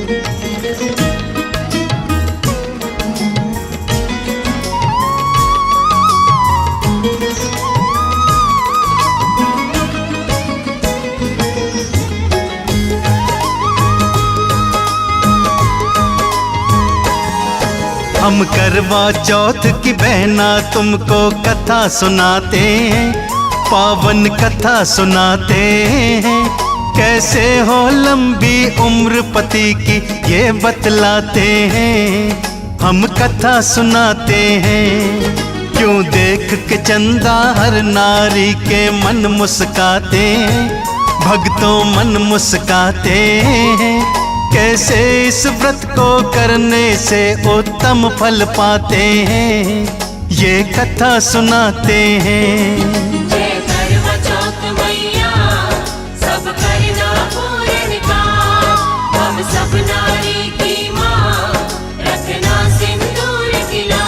हम करवा चौथ की बहना तुमको कथा सुनाते हैं, पावन कथा सुनाते हैं। कैसे हो लंबी उम्र पति की ये बतलाते हैं, हम कथा सुनाते हैं। क्यों देख के चंदा हर नारी के मन मुस्काते हैं, भक्तों मन मुस्काते हैं। कैसे इस व्रत को करने से उत्तम फल पाते हैं, ये कथा सुनाते हैं। जय करवा चौथ मैया सब करना पूरन का, हम सब नारी की माँ रखना सिंदूर की लाज।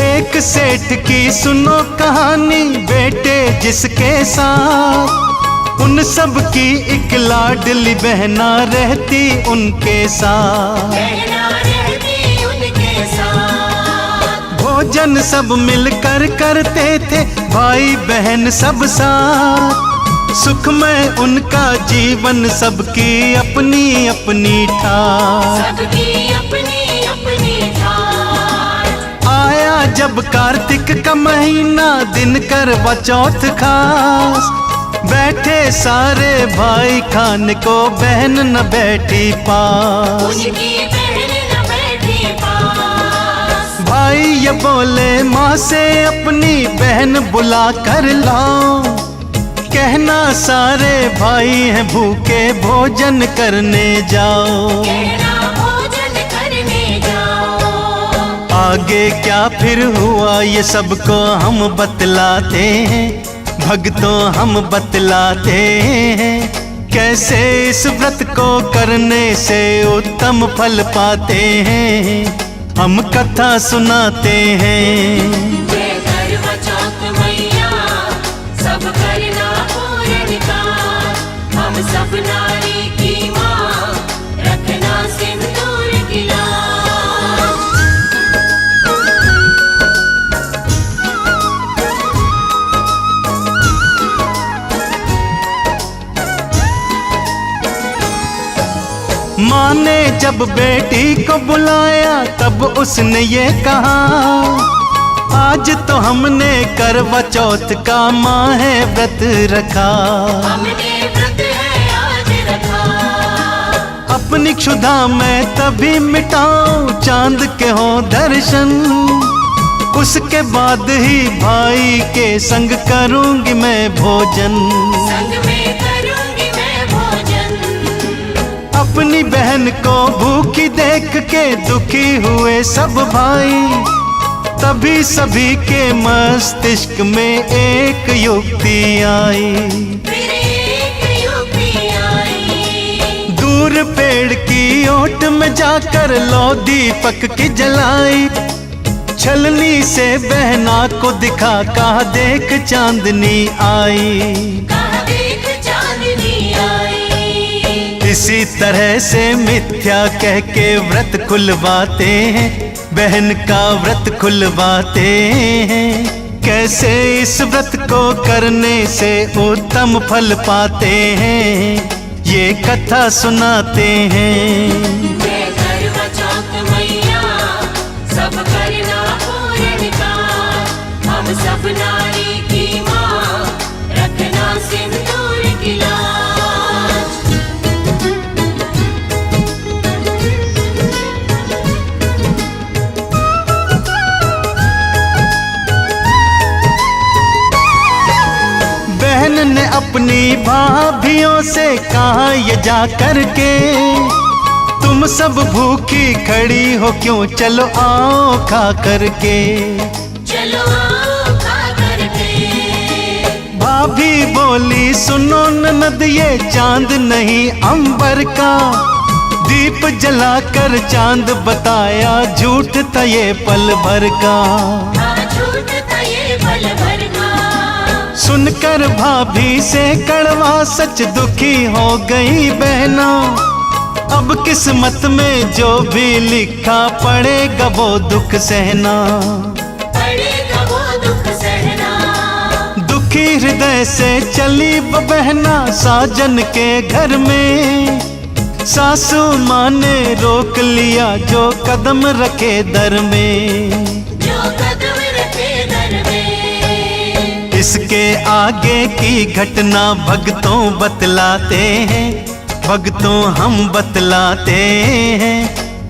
एक सेठ की सुनो कहानी, बेटे जिसके साथ उन सब की एक लाडली बहना रहती उनके साथ। बहना रहती उनके साथ, भोजन सब मिलकर करते थे, भाई बहन सब साथ। सुखमय उनका जीवन, सबकी अपनी अपनी ठाठ। सबकी अपनी अपनी ठाठ। आया जब कार्तिक का महीना, दिन करवा चौथ खास। बैठे सारे भाई खाने को, बहन न बैठी पास। उनकी बहन न बैठी पास। भाई ये बोले माँ से अपनी बहन बुला कर लाओ, कहना सारे भाई हैं भूखे भोजन करने जाओ। कहना भोजन करने जाओ। आगे क्या फिर हुआ ये सबको हम बतलाते हैं, भक्तों हम बतलाते हैं। कैसे इस व्रत को करने से उत्तम फल पाते हैं, हम कथा सुनाते हैं। जय करवा चौथ मैया सब करना पूरन का, हम सब नारी की माँ रखना सिंदूर की लाज। माँ ने जब बेटी को बुलाया तब उसने ये कहा, आज तो हमने करवा चौथ का माँ है व्रत रखा। हमने व्रत है आज रखा। अपनी क्षुधा मैं तभी मिटाऊं, चांद के हो दर्शन। उसके बाद ही भाई के संग करूंगी मैं भोजन। संग में करूंगी मैं भोजन। अपनी बहन को भूखी देख के दुखी हुए सब भाई, तभी सभी के मस्तिष्क में एक युक्ति आई। फिर एक युक्ति आई। दूर पेड़ की ओट में जाकर लो दीपक की जलाई। छलनी से बहना को दिखा, कहा देख चांदनी आई। कहा देख चांदनी आई। इसी तरह से मिथ्या कह के व्रत खुलवाते हैं, बहन का व्रत खुलवाते हैं। कैसे इस व्रत को करने से उत्तम फल पाते हैं, ये कथा सुनाते हैं। जय करवा चौथ मैया सब करना पूरन का, हम सब नारी की माँ रखना सिंदूर की लाज। बहन ने अपनी भाभियों से कहा ये जा करके, तुम सब भूखी खड़ी हो क्यों, चलो आओ खा करके। चलो आओ खा करके। भाभी बोली सुनो ननद ये चांद नहीं अंबर का, दीप जलाकर चांद बताया झूठ था ये पल भर का। हाँ झूठ था ये पल भर का। सुनकर भाभी से कड़वा सच दुखी हो गई बहना। अब किस्मत में जो भी लिखा पड़ेगा वो दुख सहना। पड़ेगा वो दुख सहना। दुखी हृदय से चली वो बहना साजन के घर में। सासू माँ ने रोक लिया जो कदम रखे दर में। जो कदम रखे दर में। इसके आगे की घटना भक्तों बतलाते हैं। भक्तों हम बतलाते हैं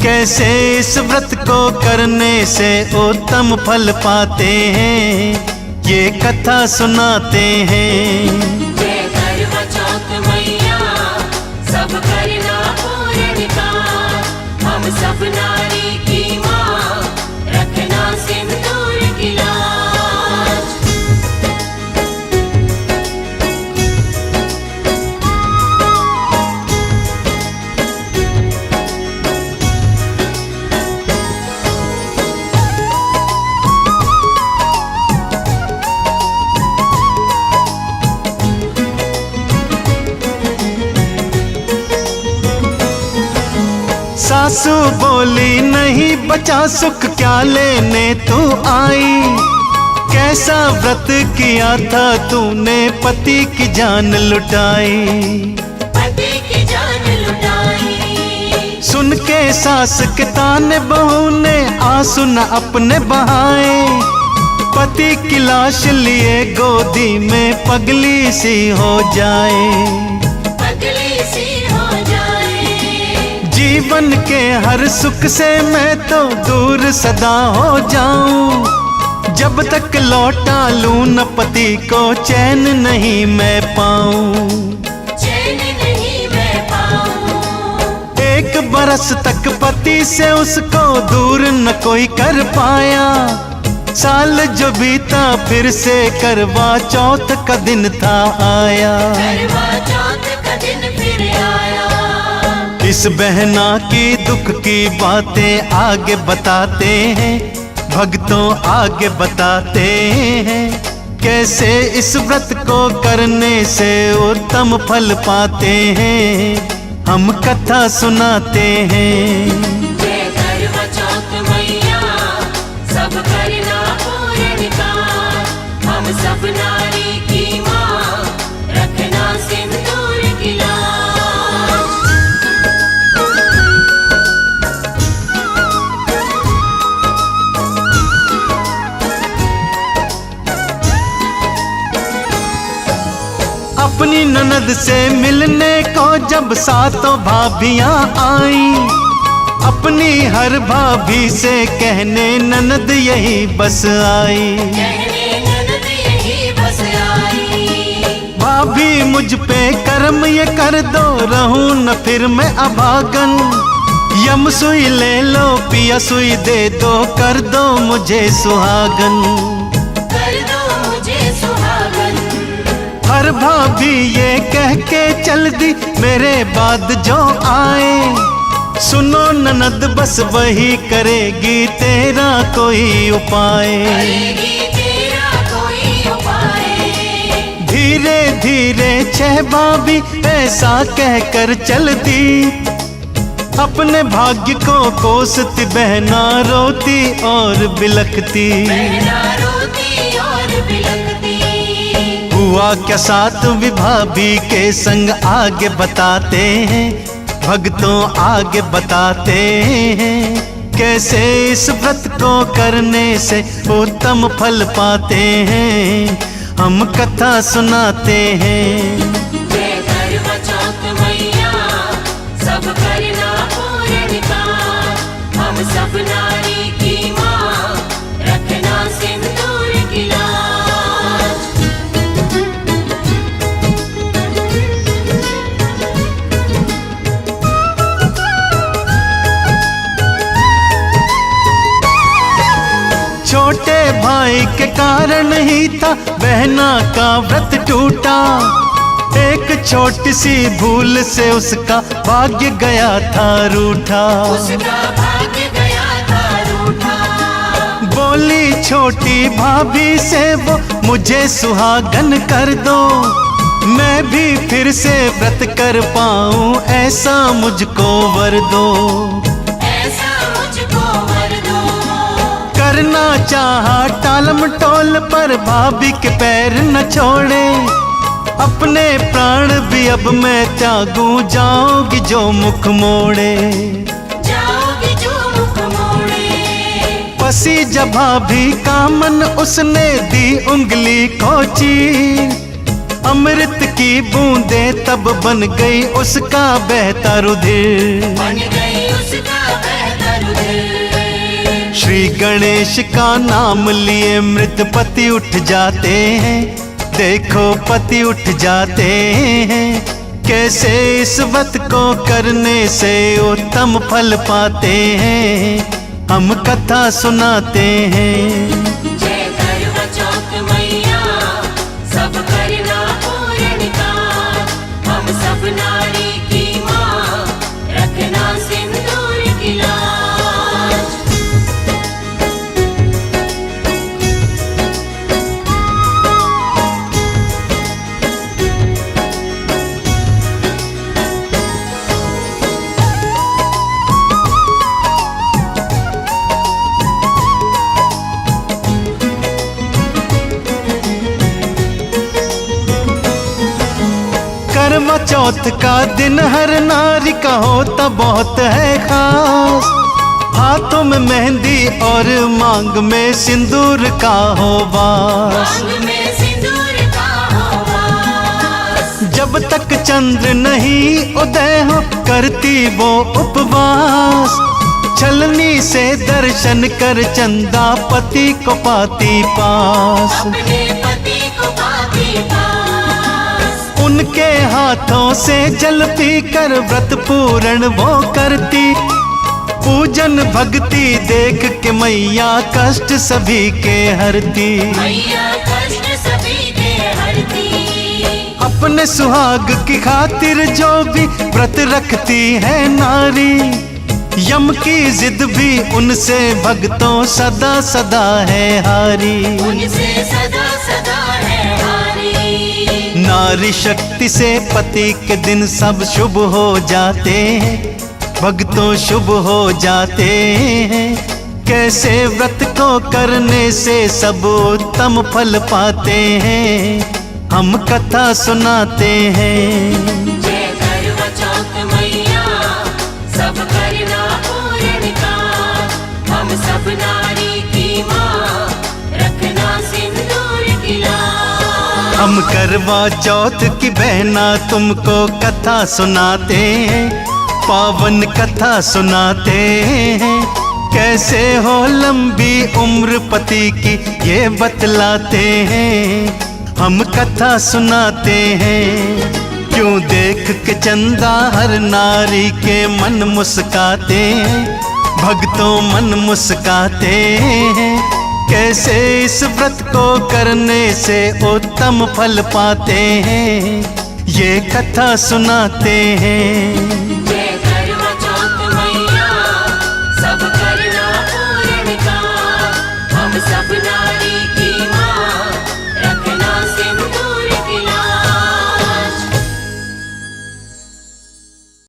कैसे इस व्रत को करने से उत्तम फल पाते हैं। ये कथा सुनाते हैं। जय करवा चौथ मैया सब करना पूर्ण का। हम सब नारी की माँ रखना सिंदूर की लाज। सासू बोली नहीं बचा सुख क्या लेने तू आई। कैसा व्रत किया था तूने पति की जान लुटाई। पति की जान लुटाई। सुन के सास के ताने बहू ने आंसू न अपने बहाए। पति की लाश लिए गोदी में पगली सी हो जाए। पगली सी हो जाए। जीवन के हर सुख से मैं तो दूर सदा हो जाऊं। जब तक लौटा लूं न पति को चैन नहीं मैं पाऊं। चैन नहीं मैं पाऊं। एक बरस तक पति से उसको दूर न कोई कर पाया। साल जो बीता फिर से करवा चौथ का दिन था आया। करवा चौथ का दिन फिर आया। इस बहना की दुख की बातें आगे बताते हैं। भक्तों आगे बताते हैं कैसे इस व्रत को करने से उत्तम फल पाते हैं। हम कथा सुनाते हैं। जय करवा चौथ मैया सब करना पूर्ण का। हम सब नारी की माँ रखना सिंदूर की लाज। अपनी ननद से मिलने को जब सातों भाभियां आई। अपनी हर भाभी से कहने ननद यही बस आई। कहने ननद यही बस आई। भाभी मुझ पे कर्म ये कर दो रहूं न फिर मैं अभागन। यम सुई ले लो पिया सुई दे दो कर दो मुझे सुहागन। कर दो मुझे सुहागन। हर भाभी ये कह के चल दी मेरे बाद जो आए। सुनो ननद बस वही करेगी तेरा कोई उपाय। करेगी तेरा कोई उपाय। धीरे धीरे छह भाभी ऐसा कह कर चल दी। अपने भाग्य को कोसती बहना रोती और बिलखती। बहना रोती और बिलखती। हुआ क्या सातवीं भाभी के संग आगे बताते हैं। भक्तों आगे बताते हैं कैसे इस व्रत को करने से उत्तम फल पाते हैं। हम कथा सुनाते हैं। जय करवा चौथ मैया सब करना पूर्ण का। हम सब नारी की माँ रखना सिंदूर की लाज। छोटे भाई के कारण ही था बहना का व्रत टूटा। एक छोटी सी भूल से उसका भाग्य गया था रूठा। उसका भाग्य गया था रूठा। बोली छोटी भाभी से वो मुझे सुहागन कर दो, मैं भी फिर से व्रत कर पाऊं ऐसा मुझको वर दो। ऐसा मुझको वर दो। करना चाहा टालम टोल पर भाभी के पैर न छोड़े, अपने प्राण भी अब मैं त्यागूं जाओगी जो मुख मोड़े। जाओगी जो मुख मोड़े। पसी जब भाभी का मन उसने दी उंगली को चीर, अमृत की बूंदे तब बन गई उसका बहता रुधिर। बन गई उसका बहता रुधिर। श्री गणेश का नाम लिए मृत पति उठ जाते हैं, देखो पति उठ जाते हैं। कैसे इस व्रत को करने से उत्तम फल पाते हैं, हम कथा सुनाते हैं। जय करवा चौथ मैया सब करना पूर्ण का, हम सब नारी की माँ रखना सिंदूर की लाज। करवा चौथ का दिन हर नारी का होता बहुत है खास, हाथों में मेहंदी और मांग में सिंदूर का हो वास। मांग में सिंदूर का हो वास। जब तक चंद्र नहीं उदय हो करती वो उपवास, छलनी से दर्शन कर चंदा पति को पाती पास। अपने पति को पाती पास। उनके हाथों से जल पी कर व्रत पूर्ण वो करती, पूजन भक्ति देख के मैया कष्ट सभी के हरती। मैया कष्ट सभी के हरती। अपने सुहाग की खातिर जो भी व्रत रखती है नारी, यम की जिद भी उनसे भक्तों सदा सदा है हारी। उनसे सदा सदा है हारी। नारी शक्ति से पति के दिन सब शुभ हो जाते हैं, भक्तों शुभ हो जाते हैं। कैसे व्रत को करने से सब उत्तम फल पाते हैं, हम कथा सुनाते हैं। जय करवा चौथ मैया सब करना पूर्ण का, हम सब नारी की माँ रखना सिंदूर की लाज। हम करवा चौथ की बहना तुमको कथा सुनाते हैं, पावन कथा सुनाते हैं। कैसे हो लंबी उम्र पति की ये बतलाते हैं, हम कथा सुनाते हैं। क्यों देख के चंदा हर नारी के मन मुस्काते हैं, भक्तों मन मुस्काते हैं। कैसे इस व्रत को करने से उत्तम फल पाते हैं, ये कथा सुनाते हैं।